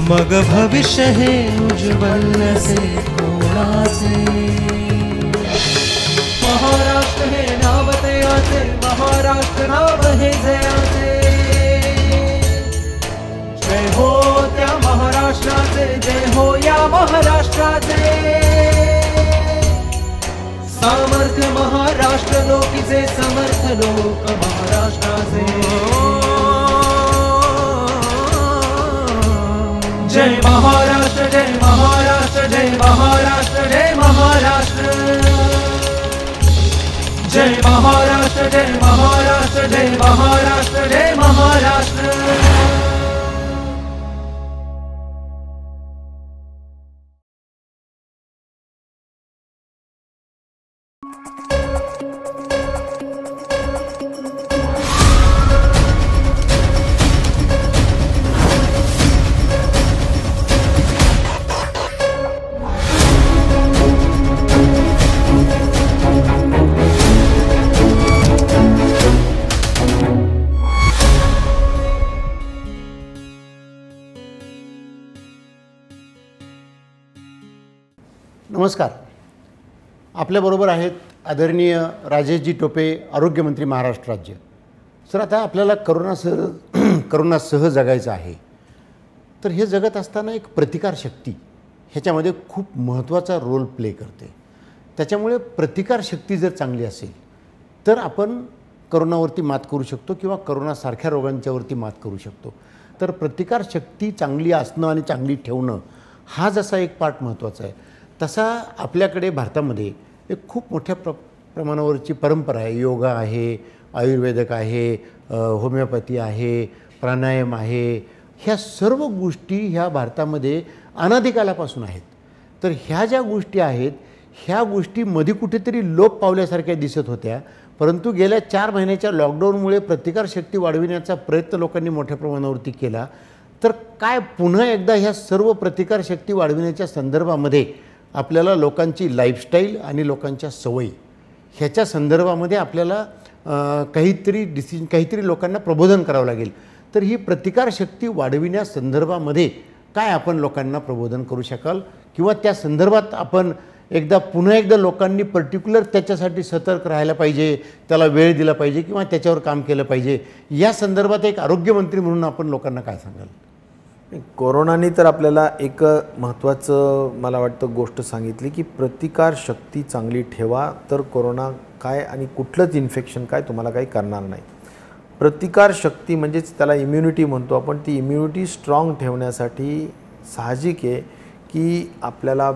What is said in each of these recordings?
मग भविष्य हे उज्ज्वल से कोणाचे। महाराष्ट्र हे नाव तयाचे, महाराष्ट्र नाव हे जयाचे। जय हो त्या महाराष्ट्राचे, जय हो या महाराष्ट्राचे। सामर्थ्य महाराष्ट्र लोकीचे, समर्थ लोक महाराष्ट्राचे। जय महाराष्ट्र, जय महाराष्ट्र, जय महाराष्ट्र, जय महाराष्ट्र। जय महाराष्ट्र, जय महाराष्ट्र, जय महाराष्ट्र, जय महाराष्ट्र। नमस्कार. आपल्याबरोबर आहेत आदरणीय राजेशजी टोपे, आरोग्यमंत्री महाराष्ट्र राज्य. सर, आता आपल्याला करोनासह जगायचं आहे. तर हे जगत असताना एक प्रतिकारशक्ती ह्याच्यामध्ये खूप महत्त्वाचा रोल प्ले करते. त्याच्यामुळे प्रतिकारशक्ती जर चांगली असेल तर आपण करोनावरती मात करू शकतो किंवा करोनासारख्या रोगांच्यावरती मात करू शकतो. तर प्रतिकारशक्ती चांगली असणं आणि चांगली ठेवणं हा जसा एक पार्ट महत्त्वाचा आहे, तसा आपल्याकडे भारतामध्ये एक खूप मोठ्या प्रमाणावरची परंपरा आहे. योगा आहे, आयुर्वेदिक आहे, होमिओपॅथी आहे, प्राणायाम आहे. ह्या सर्व गोष्टी ह्या भारतामध्ये अनादिकालापासून आहेत. तर ह्या ज्या गोष्टी आहेत ह्या गोष्टी मध्ये कुठेतरी लोप पावल्यासारख्या दिसत होत्या, परंतु गेल्या 4 महिन्याच्या लॉकडाऊनमुळे प्रतिकारशक्ती वाढविण्याचा प्रयत्न लोकांनी मोठ्या प्रमाणावरती केला. तर काय पुन्हा एकदा ह्या सर्व प्रतिकारशक्ती वाढविण्याच्या संदर्भामध्ये आपल्याला लोकांची लाईफस्टाईल आणि लोकांच्या सवयी ह्याच्या संदर्भामध्ये आपल्याला काहीतरी लोकांना प्रबोधन करावं लागेल. तर ही प्रतिकारशक्ती वाढविण्यासंदर्भामध्ये काय आपण लोकांना प्रबोधन करू शकाल किंवा त्या संदर्भात आपण पुन्हा एकदा लोकांनी पर्टिक्युलर त्याच्यासाठी सतर्क राहायला पाहिजे, त्याला वेळ दिला पाहिजे किंवा त्याच्यावर काम केलं पाहिजे, या संदर्भात एक आरोग्यमंत्री म्हणून आपण लोकांना काय सांगाल? कोरोनाने तर आपल्याला एक महत्त्वाचं मला वाटतं गोष्ट सांगितली की प्रतिकारशक्ती चांगली ठेवा, तर कोरोना काय आणि कुठलंच इन्फेक्शन काय तुम्हाला काही करणार नाही. प्रतिकारशक्ती म्हणजेच त्याला इम्युनिटी म्हणतो आपण. ती इम्युनिटी स्ट्रॉंग ठेवण्यासाठी साहजिक आहे की आपल्याला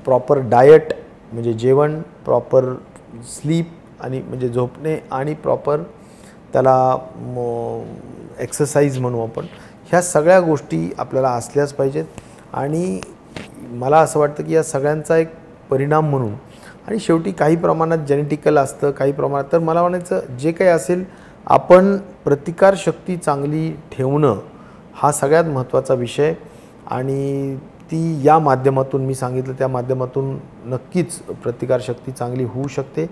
प्रॉपर डायट म्हणजे जेवण, प्रॉपर स्लीप आणि म्हणजे झोपणे आणि प्रॉपर त्याला एक्सरसाइज म्हणू आपण, ह्या सगळ्या गोष्टी आपल्याला असल्याच पाहिजेत. आणि मला असं वाटतं की या सगळ्यांचा एक परिणाम म्हणून आणि शेवटी काही प्रमाणात जेनेटिकल असतं, काही प्रमाणात, तर मला म्हणायचं जे काही असेल आपण प्रतिकारशक्ती चांगली ठेवणं हा सगळ्यात महत्त्वाचा विषय. आणि ती या माध्यमातून मी सांगितलं त्या माध्यमातून नक्कीच प्रतिकारशक्ती चांगली होऊ शकते.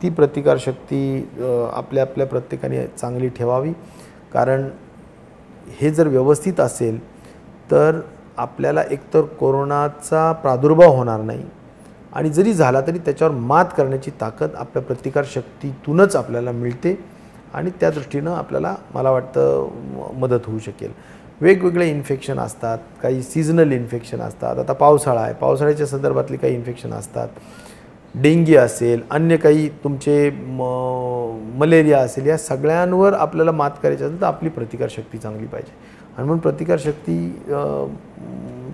ती प्रतिकारशक्ती आपल्या प्रत्येकाने चांगली ठेवावी, कारण हे जर व्यवस्थित असेल तर आपल्याला एकतर कोरोनाचा प्रादुर्भाव होणार नाही आणि जरी झाला तरी त्याच्यावर मात करण्याची ताकद आपल्या प्रतिकारशक्तीतूनच आपल्याला मिळते आणि त्या दृष्टीनं आपल्याला मला वाटतं मदत होऊ शकेल. वेगवेगळे इन्फेक्शन असतात, काही सीझनल इन्फेक्शन असतात. आता पावसाळा आहे, पावसाळ्याच्या संदर्भातली काही इन्फेक्शन असतात, डेंगी असेल, अन्य काही तुमचे मलेरिया असेल, या सगळ्यांवर आपल्याला मात करायची असेल तर आपली प्रतिकारशक्ती चांगली पाहिजे. आणि म्हणून प्रतिकारशक्ती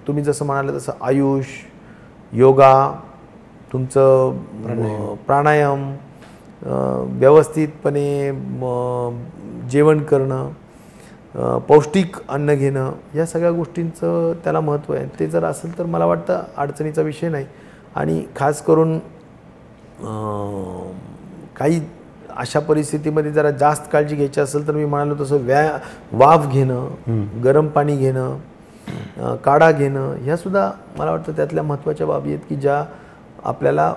तुम्ही जसं म्हणाले तसं आयुष, योगा, तुमचं प्राणायाम, व्यवस्थितपणे जेवण करणं, पौष्टिक अन्न घेणं, या सगळ्या गोष्टींचं त्याला महत्त्व आहे. ते जर असेल तर मला वाटतं अडचणीचा विषय नाही. आणि खास करून काही अशा परिस्थितीमध्ये जरा जास्त काळजी घ्यायची असेल तर मी म्हणालो तसं वाफ घेणं, गरम पाणी घेणं, काढा घेणं, ह्यासुद्धा मला वाटतं त्यातल्या महत्त्वाच्या बाबी आहेत की ज्या आपल्याला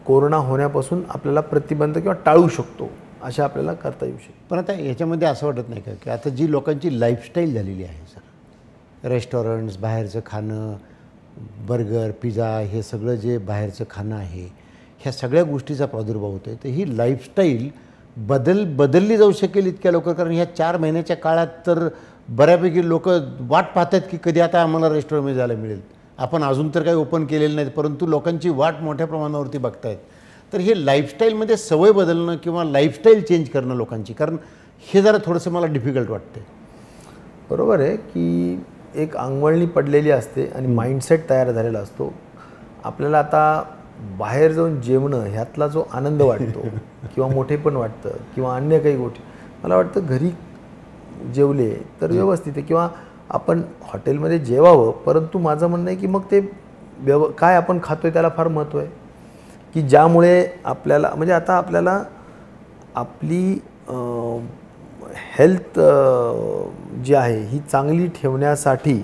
कोरोना होण्यापासून आपल्याला प्रतिबंध किंवा टाळू शकतो, अशा आपल्याला करता येऊ शकतो. पण आता याच्यामध्ये असं वाटत नाही का की आता जी लोकांची लाईफस्टाईल झालेली आहे सर, रेस्टॉरंट्स, बाहेरचं खाणं, बर्गर, पिझ्झा, हे सगळं जे बाहेरचं खाणं आहे, ह्या सगळ्या गोष्टीचा प्रादुर्भाव होतो आहे. तर ही लाईफस्टाईल बदलली जाऊ शकेल इतक्या लवकर, कारण ह्या 4 महिन्याच्या काळात तर बऱ्यापैकी लोक वाट पाहतात की कधी आता आम्हाला रेस्टॉरंटमध्ये जायला मिळेल. आपण अजून तर काही ओपन केलेलं नाही, परंतु लोकांची वाट मोठ्या प्रमाणावरती बघतायत. तर हे लाईफस्टाईलमध्ये सवय बदलणं किंवा लाईफस्टाईल चेंज करणं लोकांची, कारण हे जरा थोडंसं मला डिफिकल्ट वाटतं. बरोबर आहे की एक अंगवळणी पडलेली असते आणि माइंडसेट तयार झालेला असतो. आपल्याला आता बाहेर जाऊन जेवणं ह्यातला जो आनंद वाटतो किंवा मोठेपण वाटतं किंवा अन्य काही गोष्टी, मला वाटतं घरी जेवले तर व्यवस्थित आहे किंवा आपण हॉटेलमध्ये जेवावं. परंतु माझं म्हणणं आहे की मग ते काय आपण खातोय त्याला फार महत्त्व आहे, की ज्यामुळे आपल्याला म्हणजे आता आपल्याला आपली हेल्थ जी आहे ही चांगली ठेवण्यासाठी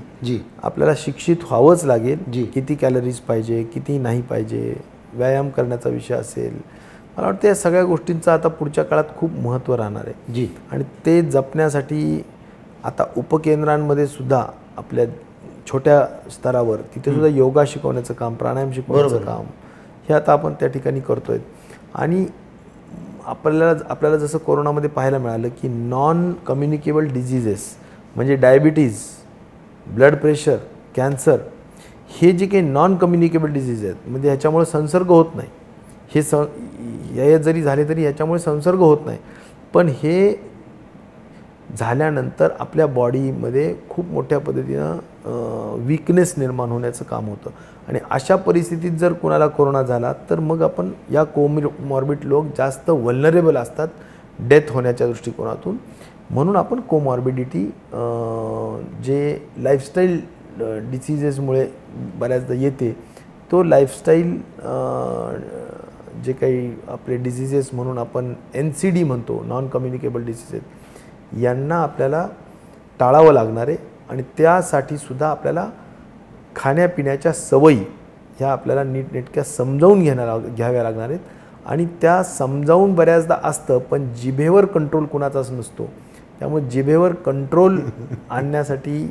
आपल्याला शिक्षित व्हावंच लागेल. किती कॅलरीज पाहिजे, किती नाही पाहिजे, व्यायाम करण्याचा विषय असेल, मला वाटतं या सगळ्या गोष्टींचं आता पुढच्या काळात खूप महत्त्व राहणार आहे. आणि ते जपण्यासाठी आता उपकेंद्रांमध्ये सुद्धा आपल्या छोट्या स्तरावर तिथे सुद्धा योगा शिकवण्याचं काम, प्राणायाम शिकवण्याचं काम हे आता आपण त्या ठिकाणी करतोय. आणि आपल्याला जसं कोरोनामध्ये पाहायला मिळालं की नॉन कम्युनिकेबल डिझिजेस म्हणजे डायबिटीज, ब्लड प्रेशर, कॅन्सर, हे जे काही नॉन कम्युनिकेबल डिझीज आहेत म्हणजे ह्याच्यामुळे संसर्ग होत नाही, हे जरी झाले तरी ह्याच्यामुळे संसर्ग होत नाही, पण हे झाल्यानंतर आपल्या बॉडीमध्ये खूप मोठ्या पद्धतीनं वीकनेस निर्माण होण्याचं काम होतं. आणि अशा परिस्थितीत जर कुणाला कोरोना झाला तर मग आपण या कोमॉर्बिड लोक जास्त वल्नरेबल असतात डेथ होण्याच्या दृष्टिकोनातून. म्हणून आपण कोमॉर्बिडिटी जे लाईफस्टाईल डिसिजेसमुळे बऱ्याचदा येते, तो लाईफस्टाईल जे काही आपले डिसिजेस म्हणून आपण NCD म्हणतो, नॉन कम्युनिकेबल डिसिजेस, यांना आपल्याला टाळावं लागणार आहे. आणि त्यासाठी सुद्धा आपल्याला खाण्यापिण्याच्या सवयी ह्या आपल्याला नीटनेटक्या समजावून घ्याव्या लागणार आहेत. आणि त्या समजावून बऱ्याचदा असतं, पण जिभेवर कंट्रोल कुणाचाच नसतो. त्यामुळे जिभेवर कंट्रोल आणण्यासाठी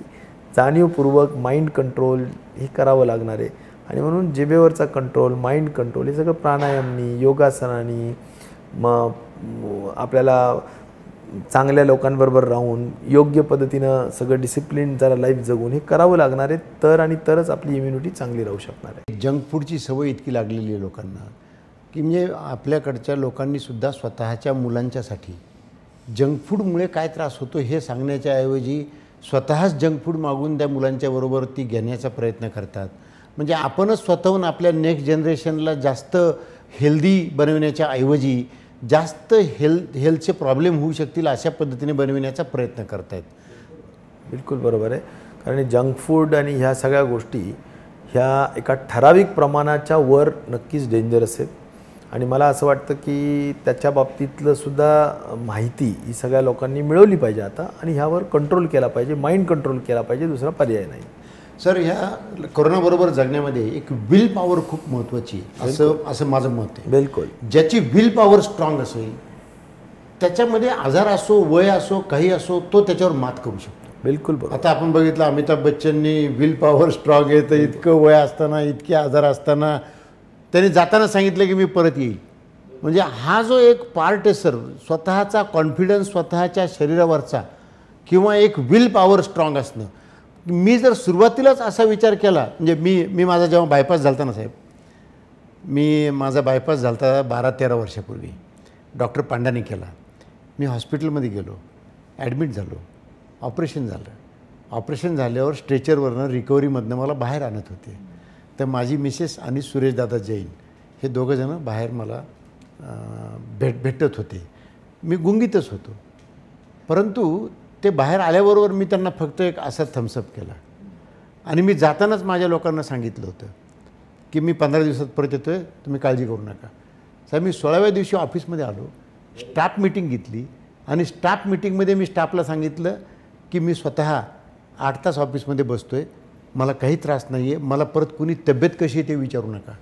जाणीवपूर्वक माइंड कंट्रोल हे करावं लागणार आहे. आणि म्हणून जिभेवरचा कंट्रोल, माइंड कंट्रोल हे सगळं प्राणायामनी, योगासनानी, मग आपल्याला चांगल्या लोकांबरोबर राहून योग्य पद्धतीनं सगळं डिसिप्लिन जरा लाईफ जगून हे करावं लागणार आहे. तरच आपली इम्युनिटी चांगली राहू शकणार आहे. जंक फूडची सवय इतकी लागलेली आहे लोकांना की म्हणजे आपल्याकडच्या लोकांनी सुद्धा स्वतःच्या मुलांच्यासाठी जंक फूडमुळे काय त्रास होतो हे सांगण्याच्या ऐवजी स्वतःच जंक फूड मागून त्या मुलांच्या बरोबर ती घेण्याचा प्रयत्न करतात. म्हणजे आपणच स्वतःहून आपल्या नेक्स्ट जनरेशनला जास्त हेल्दी बनवण्याच्या ऐवजी जास्त हेल्थचे प्रॉब्लेम होऊ शकतील अशा पद्धतीने बनविण्याचा प्रयत्न करत आहेत. बिलकुल बरोबर आहे. कारण जंक फूड आणि ह्या सगळ्या गोष्टी ह्या एका ठराविक प्रमाणाच्या वर नक्कीच डेंजरस आहेत. आणि मला असं वाटतं की त्याच्या बाबतीतलं सुद्धा माहिती ही सगळ्या लोकांनी मिळवली पाहिजे आता, आणि ह्यावर कंट्रोल केला पाहिजे, माइंड कंट्रोल केला पाहिजे, दुसरा पर्याय नाही. सर, ह्या कोरोनाबरोबर जगण्यामध्ये एक विल पॉवर खूप महत्त्वाची आहे असं माझं मत आहे. बिलकुल. ज्याची विल पॉवर स्ट्रॉंग असेल त्याच्यामध्ये आजार असो, वय असो, काही असो, तो त्याच्यावर मात करू शकतो. बिलकुल बरोबर. आता आपण बघितलं अमिताभ बच्चननी विल पॉवर स्ट्रॉंग आहे, तर इतकं वय असताना, इतके आजार असताना त्याने जाताना सांगितलं की मी परत येईल. म्हणजे हा जो एक पार्ट आहे सर, स्वतःचा कॉन्फिडन्स स्वतःच्या शरीरावरचा किंवा एक विल पॉवर स्ट्रॉंग असणं. मी जर सुरुवातीलाच असा विचार केला, म्हणजे मी माझा जेव्हा बायपास झाला ना साहेब, माझा बायपास झाला 12-13 वर्षापूर्वी, डॉक्टर पांडाने केला. मी हॉस्पिटलमध्ये गेलो, ॲडमिट झालो, ऑपरेशन झालं. ऑपरेशन झाल्यावर स्ट्रेचरवरनं रिकव्हरीमधनं मला बाहेर आणत होते. तर माझी मिसेस आणि सुरेशदादा जैन हे दोघंजणं बाहेर मला भेटत होते. मी गुंगीतच होतो, परंतु ते बाहेर आल्याबरोबर मी त्यांना फक्त एक असा थम्सअप केला. आणि मी जातानाच माझ्या लोकांना सांगितलं होतं की मी 15 दिवसात परत येतो आहे, तुम्ही काळजी करू नका. साहेब, मी 16व्या दिवशी ऑफिसमध्ये आलो, स्टाफ मीटिंग घेतली आणि स्टाफ मीटिंगमध्ये मी स्टाफला सांगितलं की मी स्वतः 8 तास ऑफिसमध्ये बसतो आहे, मला काही त्रास नाही आहे, मला परत कुणी तब्येत कशी आहे ते विचारू नका.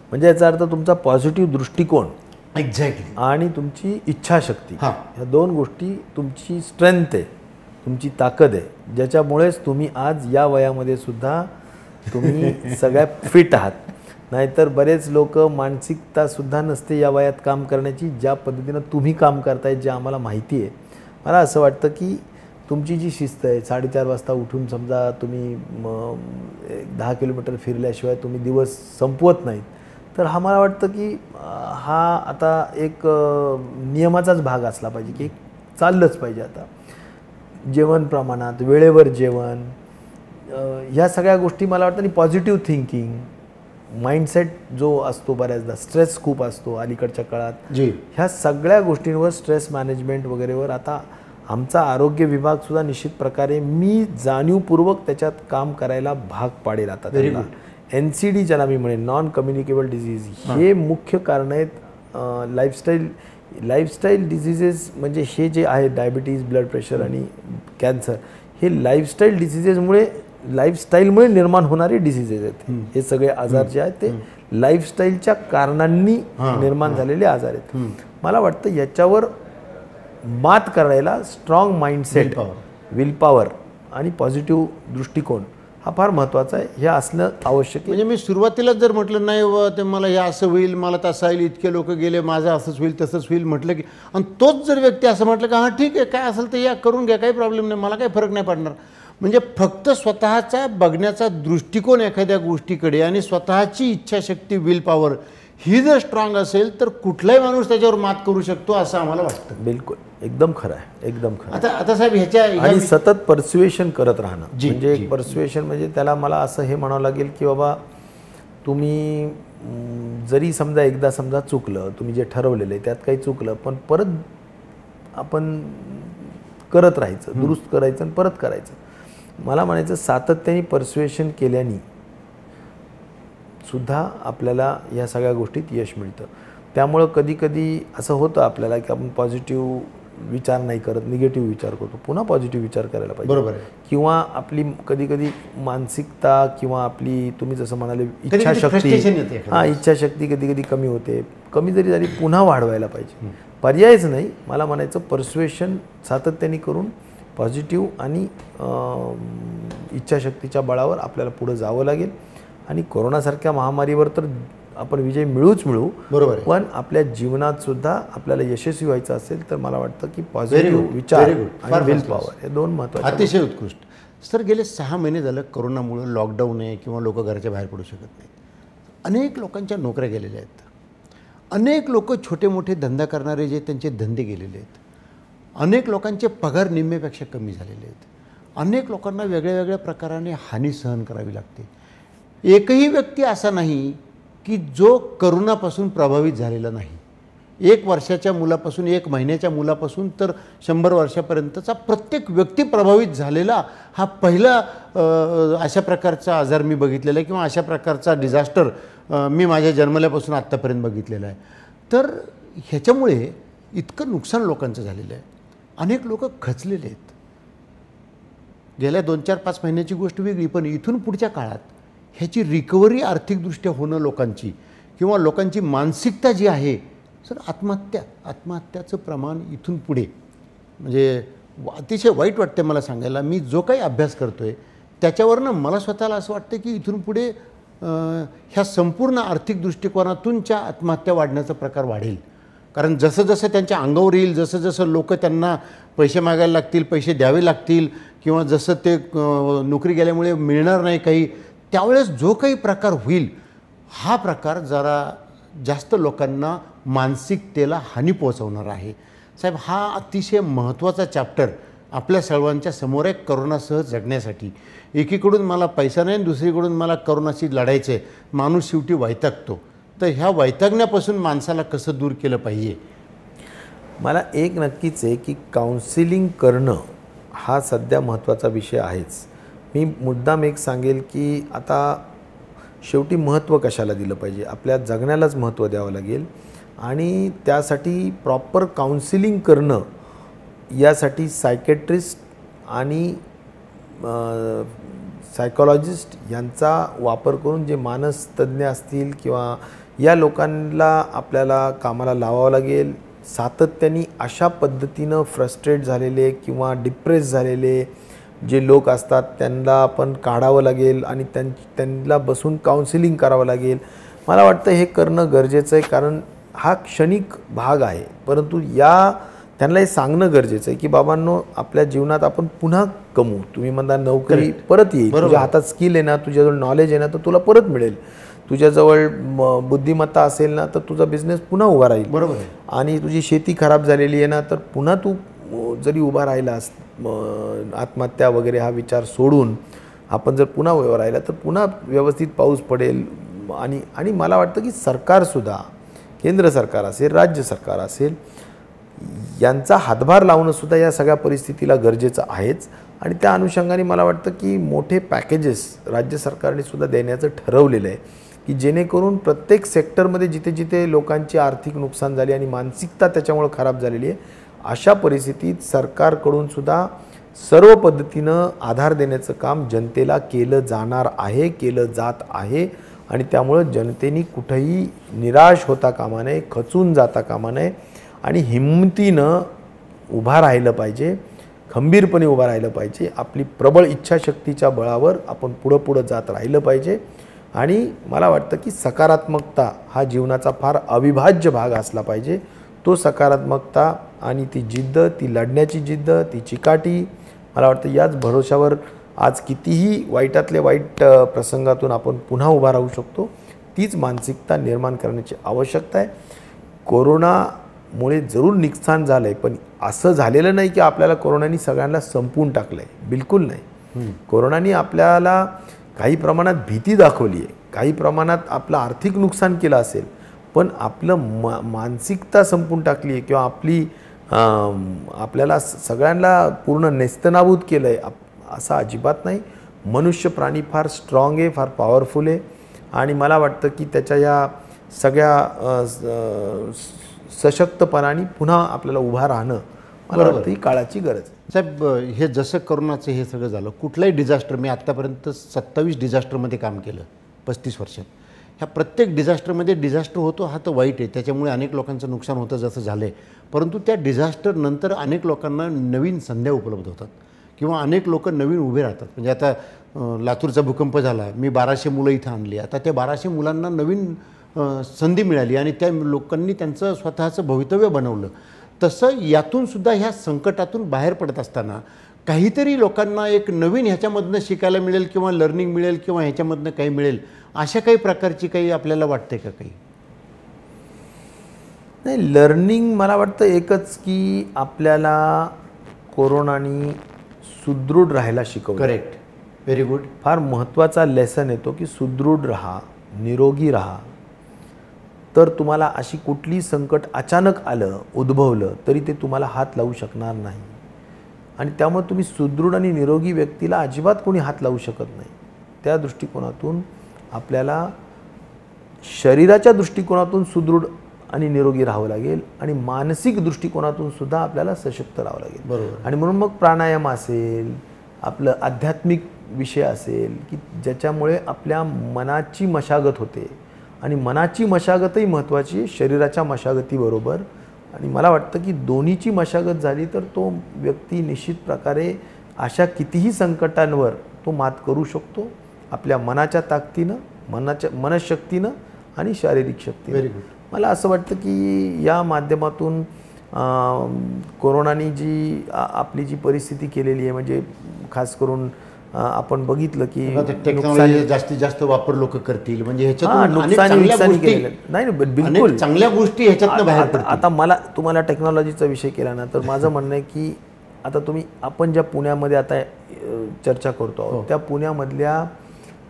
म्हणजे याचा अर्थ तुमचा पॉझिटिव्ह दृष्टिकोन एक्झॅक्टली आणि तुमची इच्छाशक्ती, हां, ह्या दोन गोष्टी तुमची स्ट्रेंथ आहे, तुमची ताकद आहे, ज्याच्यामुळेच तुम्ही आज या वयामध्ये सुद्धा तुम्ही सगळ्यात फिट आहात. नाहीतर बरेच लोक मानसिकतासुद्धा नसते या वयात काम करण्याची, ज्या पद्धतीनं तुम्ही काम करताय जे आम्हाला माहिती आहे. मला असं वाटतं की तुमची जी शिस्त आहे, 4:30 वाजता उठून समजा तुम्ही 10 किलोमीटर फिरल्याशिवाय तुम्ही दिवस संपवत नाहीत, तर हा मला वाटतं की हा आता एक नियमाचाच भाग असला पाहिजे की चाललंच पाहिजे. आता जेवण प्रमाणात, वेळेवर जेवण, ह्या सगळ्या गोष्टी मला वाटतं. आणि पॉझिटिव्ह थिंकिंग, माइंडसेट जो असतो, बऱ्याचदा स्ट्रेस खूप असतो अलीकडच्या काळात, ह्या सगळ्या गोष्टींवर, स्ट्रेस मॅनेजमेंट वगैरेवर आता आमचा आरोग्य विभागसुद्धा निश्चित प्रकारे मी जाणीवपूर्वक त्याच्यात काम करायला भाग पाडेल. आता त्यांना NCD ज्याला मी म्हणेन, नॉन कम्युनिकेबल डिझीज, हे मुख्य कारण आहेत. लाईफस्टाईल डिझिजेस म्हणजे हे जे आहेत, डायबिटीज, ब्लड प्रेशर आणि कॅन्सर, हे लाईफस्टाईल डिझिजेसमुळे, लाईफस्टाईलमुळे निर्माण होणारे डिझिजेस आहेत. हे सगळे आजार जे आहेत ते लाईफस्टाईलच्या कारणांनी निर्माण झालेले आजार आहेत. मला वाटतं याच्यावर मात करायला स्ट्रॉंग माइंडसेट, विल पॉवर आणि पॉझिटिव्ह दृष्टिकोन हा फार महत्त्वाचा आहे. हे असणं आवश्यक आहे. म्हणजे मी सुरुवातीलाच जर म्हटलं नाही व ते मला हे असं होईल, मला तसं होईल, इतके लोक गेले, माझं असंच होईल, तसंच होईल म्हटलं की, आणि तोच जर व्यक्ती असं म्हटलं की हां ठीक आहे, काय असेल तर या करून घ्या, काही प्रॉब्लेम नाही, मला काही फरक नाही पडणार, म्हणजे फक्त स्वतःचा बघण्याचा दृष्टिकोन एखाद्या गोष्टीकडे आणि स्वतःची इच्छाशक्ती, विल पॉवर ही जर स्ट्रॉंग असेल तर कुठलाही माणूस त्याच्यावर मात करू शकतो असं आम्हाला वाटतं. बिलकुल, एकदम खरं आहे, एकदम खरं. आता साहेब ह्याच्या आणि सतत पर्स्युएशन करत राहणं, म्हणजे पर्स्युएशन म्हणजे त्याला मला असं हे म्हणावं लागेल की बाबा तुम्ही जरी समजा एकदा समजा चुकलं, तुम्ही जे ठरवलेलं आहे त्यात काही चुकलं, पण परत आपण करत राहायचं, दुरुस्त करायचं आणि परत करायचं. मला म्हणायचं सातत्याने पर्स्युएशन केल्याने सुद्धा आपल्याला या सगळ्या गोष्टीत यश मिळतं. त्यामुळं कधी कधी असं होतं आपल्याला की आपण पॉझिटिव्ह विचार नाही करत, निगेटिव्ह विचार करतो. पुन्हा पॉझिटिव्ह विचार करायला पाहिजे. बरोबर आहे. किंवा आपली कधी कधी मानसिकता किंवा आपली, तुम्ही जसं म्हणाले, इच्छाशक्ती, इच्छाशक्ती कधी कधी कमी होते. कमी जरी झाली पुन्हा वाढवायला पाहिजे, पर्यायच नाही. मला म्हणायचं पर्स्युएशन सातत्याने करून पॉझिटिव्ह आणि इच्छाशक्तीच्या बळावर आपल्याला पुढे जावं लागेल. आणि कोरोनासारख्या महामारीवर तर आपण विजय मिळू. बरोबर. पण आपल्या जीवनात सुद्धा आपल्याला यशस्वी व्हायचं असेल तर मला वाटतं की पॉझिटिव्ह विचार आणि विल पॉवर हे दोन महत्त्वाचे. अतिशय उत्कृष्ट. सर, गेले 6 महिने झालं कोरोनामुळे लॉकडाऊन आहे किंवा लोक घराच्या बाहेर पडू शकत नाहीत. अनेक लोकांच्या नोकऱ्या गेलेल्या आहेत. अनेक लोक छोटे मोठे धंदा करणारे जे त्यांचे धंदे गेलेले आहेत. अनेक लोकांचे पगार निम्म्यापेक्षा कमी झालेले आहेत. अनेक लोकांना वेगळ्या वेगळ्या प्रकाराने हानी सहन करावी लागते. एकही व्यक्ती असा नाही की जो करोनापासून प्रभावित झालेला नाही. 1 वर्षाच्या मुलापासून, 1 महिन्याच्या मुलापासून तर 100 वर्षापर्यंतचा प्रत्येक व्यक्ती प्रभावित झालेला हा पहिला अशा प्रकारचा आजार मी बघितलेला आहे किंवा अशा प्रकारचा डिझास्टर मी माझ्या जन्मल्यापासून आत्तापर्यंत बघितलेला आहे. तर ह्याच्यामुळे इतकं नुकसान लोकांचं झालेलं आहे. अनेक लोक खचलेले आहेत. गेल्या 2-4-5 महिन्याची गोष्ट वेगळी, पण इथून पुढच्या काळात ह्याची रिकव्हरी आर्थिकदृष्ट्या होणं लोकांची किंवा लोकांची मानसिकता जी आहे, सर, आत्महत्याचं प्रमाण इथून पुढे म्हणजे अतिशय वाईट वाटते मला सांगायला. मी जो काही अभ्यास करतो आहे त्याच्यावरनं मला स्वतःला असं वाटतं की इथून पुढे ह्या संपूर्ण आर्थिक दृष्टिकोनातूनच्या आत्महत्या वाढण्याचा प्रकार वाढेल. कारण जसं जसं त्यांच्या अंगावर येईल, जसं जसं लोक त्यांना पैसे मागायला लागतील, पैसे द्यावे लागतील किंवा जसं ते नोकरी गेल्यामुळे मिळणार नाही काही, त्यावेळेस जो काही प्रकार होईल हा प्रकार जरा जास्त लोकांना मानसिकतेला हानी पोहोचवणार आहे. साहेब, हा अतिशय महत्त्वाचा चॅप्टर आपल्या सर्वांच्या समोर आहे करोनासह जगण्यासाठी. एकीकडून मला पैसा नाही, दुसरीकडून मला करोनाशी लढायचं आहे. माणूस शेवटी वैतागतो. तर ह्या वैतागण्यापासून माणसाला कसं दूर केलं पाहिजे? मला एक नक्कीच आहे की काउन्सिलिंग करणं हा सध्या महत्त्वाचा विषय आहेच. मी मुद्दाम एक सांगेल की आता शेवटी महत्त्व कशाला दिलं पाहिजे, आपल्या जगण्यालाच महत्त्व द्यावं लागेल आणि त्यासाठी प्रॉपर काउन्सिलिंग करणं, यासाठी सायकेट्रिस्ट आणि सायकॉलॉजिस्ट यांचा वापर करून जे मानसतज्ञ असतील किंवा या लोकांना आपल्याला कामाला लावावं लागेल. सातत्याने अशा पद्धतीनं फ्रस्ट्रेट झालेले किंवा डिप्रेस झालेले जे लोक असतात त्यांना आपण काढावं लागेल आणि त्यांना बसून काउन्सिलिंग करावं लागेल. मला वाटतं हे करणं गरजेचं आहे, कारण हा क्षणिक भाग आहे. परंतु त्यांना हे सांगणं गरजेचं आहे की बाबांनो, आपल्या जीवनात आपण पुन्हा कमवू. तुम्ही म्हणता नोकरी परत येईल, तुझ्या हातात स्किल आहे ना, तुझ्याजवळ नॉलेज आहे ना, तर तुला परत मिळेल. तुझ्याजवळ बुद्धिमत्ता असेल ना, तर तुझा बिझनेस पुन्हा उभा राहील. बरोबर आहे. आणि तुझी शेती खराब झालेली आहे ना, तर पुन्हा तू जरी उभा राहिलास, आत्महत्या वगैरे हा विचार सोडून आपण जर पुन्हा उभा राहिला तर पुन्हा व्यवस्थित पाऊस पडेल. आणि मला वाटतं की सरकारसुद्धा, केंद्र सरकार असेल, राज्य सरकार असेल, यांचा हातभार लावणंसुद्धा या सगळ्या परिस्थितीला गरजेचं आहेच. आणि त्या अनुषंगाने मला वाटतं की मोठे पॅकेजेस राज्य सरकारने सुद्धा देण्याचं ठरवलेलं आहे की जेणेकरून प्रत्येक सेक्टरमध्ये जिथे जिथे लोकांची आर्थिक नुकसान झाली आणि मानसिकता त्याच्यामुळे खराब झालेली आहे, अशा परिस्थितीत सरकारकडून सुद्धा सर्व पद्धतीनं आधार देण्याचं काम जनतेला केलं जाणार आहे, केलं जात आहे. आणि त्यामुळं जनतेने कुठेही निराश होता कामा नये, खचून जाता कामा नये आणि हिमतीनं उभा राहिलं पाहिजे, खंबीरपणे उभा राहिलं पाहिजे. आपली प्रबळ इच्छाशक्तीच्या बळावर आपण पुढं जात राहिलं पाहिजे. आणि मला वाटतं की सकारात्मकता हा जीवनाचा फार अविभाज्य भाग असला पाहिजे. तो सकारात्मकता आणि ती जिद्द, ती लढण्याची जिद्द, ती चिकाटी, मला वाटतं याच भरोशावर आज कितीही वाईटातले वाईट प्रसंगातून आपण पुन्हा उभा राहू शकतो. तीच मानसिकता निर्माण करण्याची आवश्यकता आहे. कोरोनामुळे जरूर नुकसान झालं आहे, पण असं झालेलं नाही की आपल्याला कोरोनाने सगळ्यांना संपवून टाकलं आहे. बिलकुल नाही. कोरोनाने आपल्याला काही प्रमाणात भीती दाखवली आहे, काही प्रमाणात आपलं आर्थिक नुकसान केलं असेल, पण आपलं मानसिकता संपून टाकली आहे किंवा आपल्याला सगळ्यांना पूर्ण नेस्तनाबूत केलं आहे असं अजिबात नाही. मनुष्य प्राणी फार स्ट्रॉंग आहे, फार पॉवरफुल आहे. आणि मला वाटतं की त्याच्या या सगळ्या सशक्तपणाने पुन्हा आपल्याला उभा राहणं मला वाटतं ही काळाची गरज आहे. साहेब, हे जसं करोनाचं हे सगळं झालं, कुठलाही डिझास्टर, मी आत्तापर्यंत 27 डिझास्टरमध्ये काम केलं 35 वर्षात. ह्या प्रत्येक डिझास्टर होतो हा तर वाईट आहे, त्याच्यामुळे अनेक लोकांचं नुकसान होतं जसं झालं आहे. परंतु त्या डिझास्टरनंतर अनेक लोकांना नवीन संध्या उपलब्ध होतात किंवा अनेक लोक नवीन उभे राहतात. म्हणजे आता लातूरचा भूकंप झाला, मी 1200 मुलं इथं आणली. आता त्या 1200 मुलांना नवीन संधी मिळाली आणि त्या लोकांनी त्यांचं स्वतःचं भवितव्य बनवलं. तसं यातून सुद्धा ह्या संकटातून बाहेर पडत असताना काहीतरी लोकांना एक नवीन ह्याच्यामधनं शिकायला मिळेल किंवा लर्निंग मिळेल किंवा ह्याच्यामधनं काही मिळेल, अशा काही प्रकारची काही आपल्याला वाटते का? काही नाही, लर्निंग मला वाटतं एकच की आपल्याला कोरोनाने सुदृढ राहायला शिकवलं. Correct, very good. फार महत्त्वाचा लेसन येतो की सुदृढ राहा, निरोगी राहा. तर तुम्हाला अशी कुठली संकट अचानक आलं, उद्भवलं तरी ते तुम्हाला हात लावू शकणार नाही. आणि त्यामुळे तुम्ही सुदृढ आणि निरोगी व्यक्तीला अजिबात कोणी हात लावू शकत नाही. त्या दृष्टिकोनातून आपल्याला शरीराच्या दृष्टिकोनातून सुदृढ आणि निरोगी राहावं लागेल आणि मानसिक दृष्टिकोनातून सुद्धा आपल्याला सशक्त राहावं लागेल. बरोबर. आणि म्हणून मग प्राणायाम असेल, आपलं आध्यात्मिक विषय असेल की ज्याच्यामुळे आपल्या मनाची मशागत होते. आणि मनाची मशागतही महत्त्वाची आहे शरीराच्या मशागतीबरोबर. आणि मला वाटतं की दोन्हीची मशागत झाली तर तो व्यक्ती निश्चित प्रकारे अशा कितीही संकटांवर तो मात करू शकतो आपल्या मनाच्या ताकदीनं, मनशक्तीनं आणि शारीरिक शक्तीनं. Very good. मला असं वाटतं की या माध्यमातून कोरोनाने जी आपली जी परिस्थिती केलेली आहे, म्हणजे खास करून आपण बघितलं की टेक्नॉलॉजी जास्तीत जास्त वापर लोक करतील, म्हणजे नाही बिलकुल चांगल्या गोष्टी ह्याच्यातनं बाहेर पडतील. आता मला तुम्हाला टेक्नॉलॉजीचा विषय केला ना, तर माझं म्हणणं आहे की आता आपण ज्या पुण्यामध्ये आता चर्चा करतो आहोत, त्या पुण्यामधल्या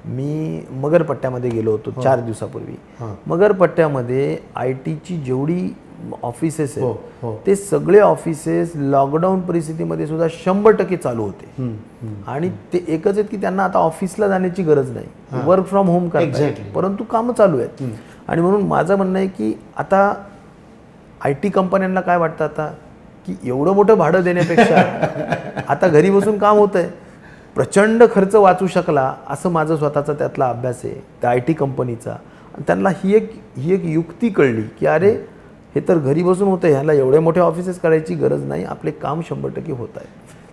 मी मगरपट्ट्यामध्ये गेलो होतो 4 दिवसापूर्वी. मगरपट्ट्यामध्ये ITची जेवढी ऑफिसेस आहेत ते सगळे ऑफिसेस लॉकडाऊन परिस्थितीमध्ये सुद्धा 100% चालू होते. आणि ते एकच आहेत की त्यांना आता ऑफिसला जाण्याची गरज नाही, वर्क फ्रॉम होम करतात, परंतु कामं चालू आहेत. आणि म्हणून माझं म्हणणं आहे की आता IT कंपन्यांना काय वाटतं आता की एवढं मोठं भाडं देण्यापेक्षा आता घरी बसून काम होतं आहे, प्रचंड खर्च वाचू शकला, असं माझं स्वतःचा त्यातला अभ्यास आहे त्या IT कंपनीचा. त्यांना ही एक युक्ती कळली की अरे हे तर घरी बसून होतं, ह्याला एवढे मोठे ऑफिसेस करायची गरज नाही, आपले काम 100% होत आहे.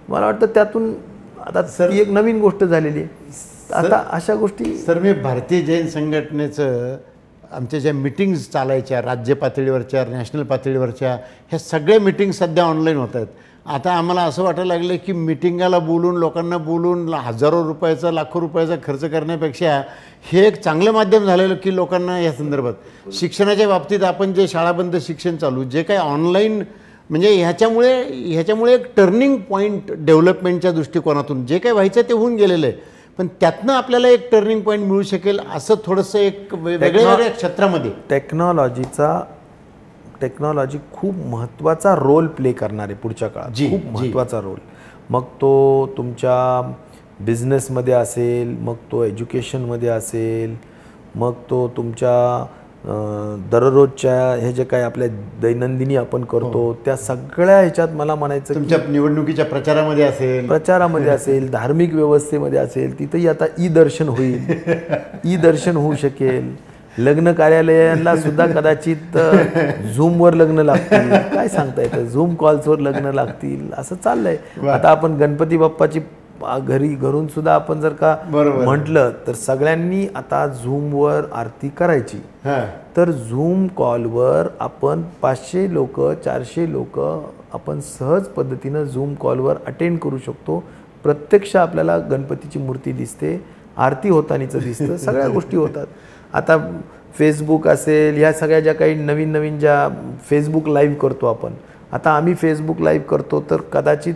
मला वाटतं त्यातून आता ती एक नवीन गोष्ट झालेली आहे. आता अशा गोष्टी सर, मी भारतीय जैन संघटनेचं आमच्या ज्या मिटिंग्स चालायच्या राज्य पातळीवरच्या, नॅशनल पातळीवरच्या, ह्या सगळ्या मिटिंग सध्या ऑनलाईन होत आहेत. आता आम्हाला असं वाटायला लागलं की मिटिंगाला बोलून, लोकांना बोलून हजारो रुपयाचा, लाखो रुपयाचा खर्च करण्यापेक्षा हे एक चांगलं माध्यम झालेलं की लोकांना या संदर्भात शिक्षणाच्या बाबतीत आपण जे शाळाबंद शिक्षण चालू, जे काही ऑनलाईन, म्हणजे ह्याच्यामुळे एक टर्निंग पॉईंट डेव्हलपमेंटच्या दृष्टिकोनातून जे काही व्हायचं ते होऊन गेलेलं आहे, पण त्यातनं आपल्याला एक टर्निंग पॉईंट मिळू शकेल असं थोडंसं एक वेगळ्या क्षेत्रामध्ये टेक्नॉलॉजी खूप महत्त्वाचा रोल प्ले करणार आहे पुढच्या काळात. खूप महत्त्वाचा रोल. मग तो तुमच्या बिझनेसमध्ये असेल, मग तो एज्युकेशनमध्ये असेल, मग तो तुमच्या दररोजच्या हे जे काही आपल्या दैनंदिनी आपण करतो त्या सगळ्या ह्याच्यात मला म्हणायचं तुमच्या निवडणुकीच्या प्रचारामध्ये असेल, धार्मिक व्यवस्थेमध्ये असेल, तिथेही आता ई दर्शन होईल, ई दर्शन होऊ शकेल. लग्न कार्यालयाला सुद्धा कदाचित झूमवर लग्न लागतील, काय सांगता येतं, झूम कॉल्सवर लग्न लागतील, असं चाललंय. आता आपण गणपती बाप्पाची घरून सुद्धा आपण जर का म्हटलं तर सगळ्यांनी आता झूमवर आरती करायची, तर झूम कॉलवर आपण 500 लोक 400 लोक आपण सहज पद्धतीनं झूम कॉलवर अटेंड करू शकतो. प्रत्यक्ष आपल्याला गणपतीची मूर्ती दिसते, आरती होतानीचं दिसतं, सगळ्या गोष्टी होतात. आता फेसबुक असेल, ह्या सगळ्या ज्या काही नवीन नवीन ज्या फेसबुक लाईव्ह करतो आपण, आता आम्ही फेसबुक लाईव्ह करतो तर कदाचित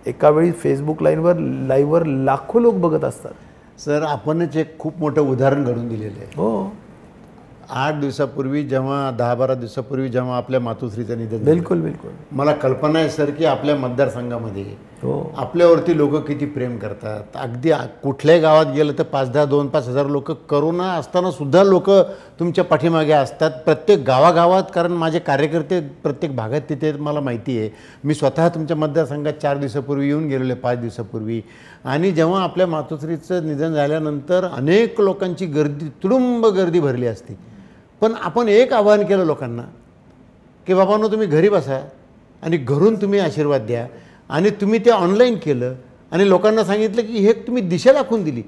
एका वेळी फेसबुक लाईव्हवर लाखो लोक बघत असतात. सर, आपणच एक खूप मोठं उदाहरण घडून दिलेलं आहे. हो, 8 दिवसापूर्वी जेव्हा 10-12 दिवसापूर्वी जेव्हा आपल्या मातोश्रीचं निधन, बिलकुल, मला कल्पना आहे सर की आपल्या मतदारसंघामध्ये आपल्यावरती लोक किती प्रेम करतात. अगदी कुठल्याही गावात गेलं तर 5-10, 2-5 हजार लोक, करोना असताना सुद्धा लोक तुमच्या पाठीमागे असतात प्रत्येक गावागावात. कारण माझे कार्यकर्ते प्रत्येक भागात तिथे मला माहिती आहे. मी स्वतः तुमच्या मतदारसंघात 4 दिवसापूर्वी येऊन गेलेले, 5 दिवसापूर्वी. आणि जेव्हा आपल्या मातोश्रीचं निधन झाल्यानंतर अनेक लोकांची गर्दी, तुडुंब गर्दी भरली असते. पण आपण एक आवाहन केलं लोकांना की बाबांनो, तुम्ही घरी बसा आणि घरून तुम्ही आशीर्वाद द्या. आणि तुम्ही ते ऑनलाईन केलं आणि लोकांना सांगितलं की हे तुम्ही दिशा दाखवून दिली.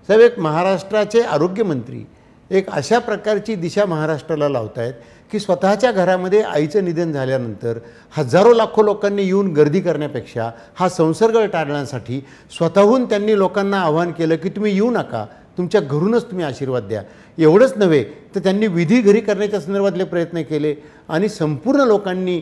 साहेब, एक महाराष्ट्राचे आरोग्यमंत्री एक अशा प्रकारची दिशा महाराष्ट्राला लावत आहेत की स्वतःच्या घरामध्ये आईचं निधन झाल्यानंतर हजारो लाखो लोकांनी येऊन गर्दी करण्यापेक्षा हा संसर्ग टाळण्यासाठी स्वतःहून त्यांनी लोकांना आवाहन केलं की तुम्ही येऊ नका, तुमच्या घरूनच तुम्ही आशीर्वाद द्या. एवढंच नव्हे तर त्यांनी विधी घरी करण्याच्या संदर्भातले प्रयत्न केले आणि संपूर्ण लोकांनी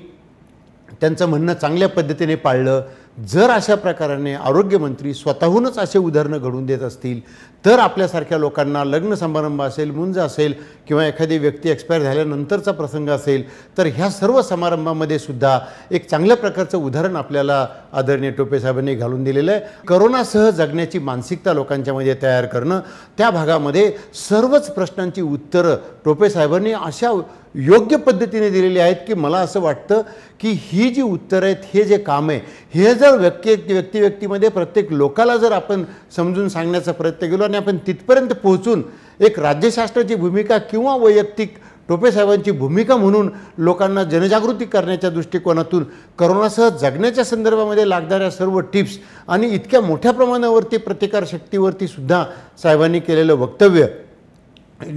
त्यांचं म्हणणं चांगल्या पद्धतीने पाळलं. जर अशा प्रकाराने आरोग्यमंत्री स्वतःहूनच असे उदाहरणं घडून देत असतील तर आपल्यासारख्या लोकांना लग्न समारंभ असेल, मुंज असेल किंवा एखादी व्यक्ती एक्सपायर झाल्यानंतरचा प्रसंग असेल तर ह्या सर्व समारंभामध्ये सुद्धा एक चांगल्या प्रकारचं उदाहरण आपल्याला आदरणीय टोपे साहेबांनी घालून दिलेलं आहे. करोनासह जगण्याची मानसिकता लोकांच्यामध्ये तयार करणं, त्या भागामध्ये सर्वच प्रश्नांची उत्तरं टोपे साहेबांनी अशा योग्य पद्धतीने दिलेली आहेत की मला असं वाटतं की ही जी उत्तरं आहेत, हे जे काम आहे, हे जर व्यक्तीमध्ये प्रत्येक लोकाला जर आपण समजून सांगण्याचा प्रयत्न केलो आणि आपण तिथपर्यंत पोहोचून एक राज्यशास्त्राची भूमिका किंवा वैयक्तिक टोपे साहेबांची भूमिका म्हणून लोकांना जनजागृती करण्याच्या दृष्टिकोनातून करोनासह जगण्याच्या संदर्भामध्ये लागणाऱ्या सर्व टिप्स आणि इतक्या मोठ्या प्रमाणावरती प्रतिकारशक्तीवरती सुद्धा साहेबांनी केलेलं वक्तव्य,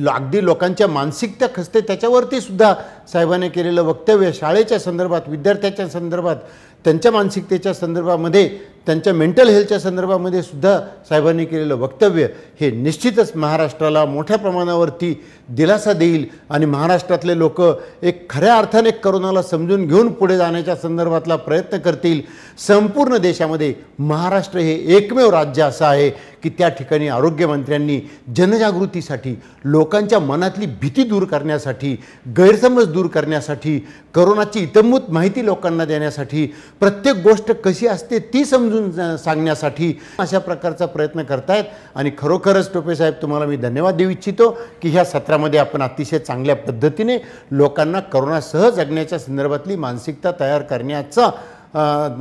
अगदी लोकांच्या मानसिकता खसते त्याच्यावरती सुद्धा साहेबांनी केलेलं वक्तव्य, शाळेच्या संदर्भात, विद्यार्थ्याच्या संदर्भात, त्यांच्या मानसिकतेच्या संदर्भामध्ये, त्यांच्या मेंटल हेल्थच्या संदर्भामध्ये सुद्धा साहेबांनी केलेलं वक्तव्य हे निश्चितच महाराष्ट्राला मोठ्या प्रमाणावरती दिलासा देईल आणि महाराष्ट्रातले लोक एक खऱ्या अर्थाने करोनाला समजून घेऊन पुढे जाण्याच्या संदर्भातला प्रयत्न करतील. संपूर्ण देशामध्ये महाराष्ट्र हे एकमेव राज्य असं आहे की त्या ठिकाणी आरोग्यमंत्र्यांनी जनजागृतीसाठी, लोकांच्या मनातली भीती दूर करण्यासाठी, गैरसमज दूर करण्यासाठी, करोनाची इत्तमभूत माहिती लोकांना देण्यासाठी, प्रत्येक गोष्ट कशी असते ती समजून सांगण्यासाठी अशा प्रकारचा प्रयत्न करतायत. आणि खरोखरच टोपे साहेब, तुम्हाला मी धन्यवाद देऊ इच्छितो की ह्या सत्रामध्ये आपण अतिशय चांगल्या पद्धतीने लोकांना करोनासह जगण्याच्या संदर्भातली मानसिकता तयार करण्याचं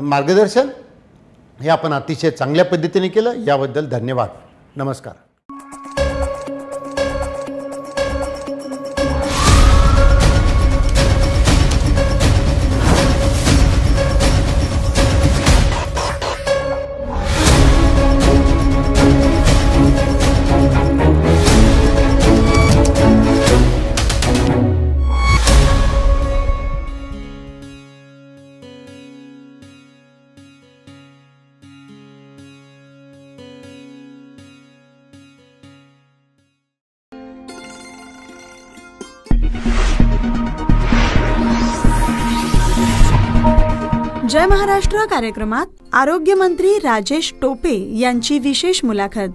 मार्गदर्शन हे आपण अतिशय चांगल्या पद्धतीने केलं. याबद्दल धन्यवाद. नमस्कार. जय महाराष्ट्र कार्यक्रमात आरोग्यमंत्री राजेश टोपे यांची विशेष मुलाखत.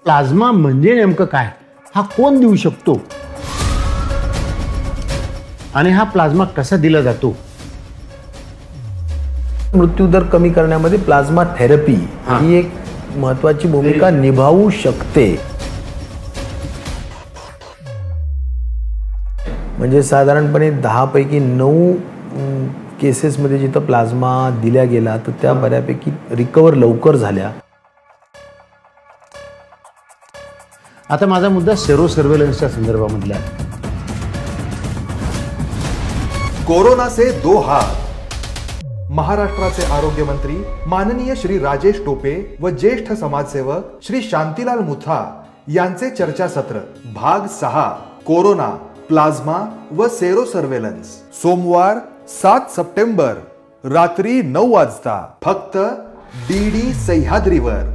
प्लाझ्मा म्हणजे नेमकं काय, हा कोण देऊ शकतो आणि हा प्लाझ्मा कसा दिला जातो. मृत्यूदर कमी करण्यामध्ये प्लाझ्मा थेरपी ही एक महत्त्वाची भूमिका निभावू शकते. म्हणजे साधारणपणे 10 पैकी 9 केसेसमध्ये जिथं प्लाझ्मा दिल्या गेला तर त्या बऱ्यापैकी रिकवर लवकर झाल्या. आता माझा मुद्दा सेरो सर्वेलन्सच्या संदर्भामधला आहे. कोरोना से 2 हाथ. महाराष्ट्राचे आरोग्य मंत्री माननीय श्री राजेश टोपे व ज्येष्ठ समाजसेवक श्री शांतीलाल मुथा यांचे चर्चासत्र भाग 6 कोरोना, प्लाझ्मा व सेरो सर्वेलन्स. सोमवार 7 सप्टेंबर रात्री 9 वाजता फक्त DD सह्याद्रीवर.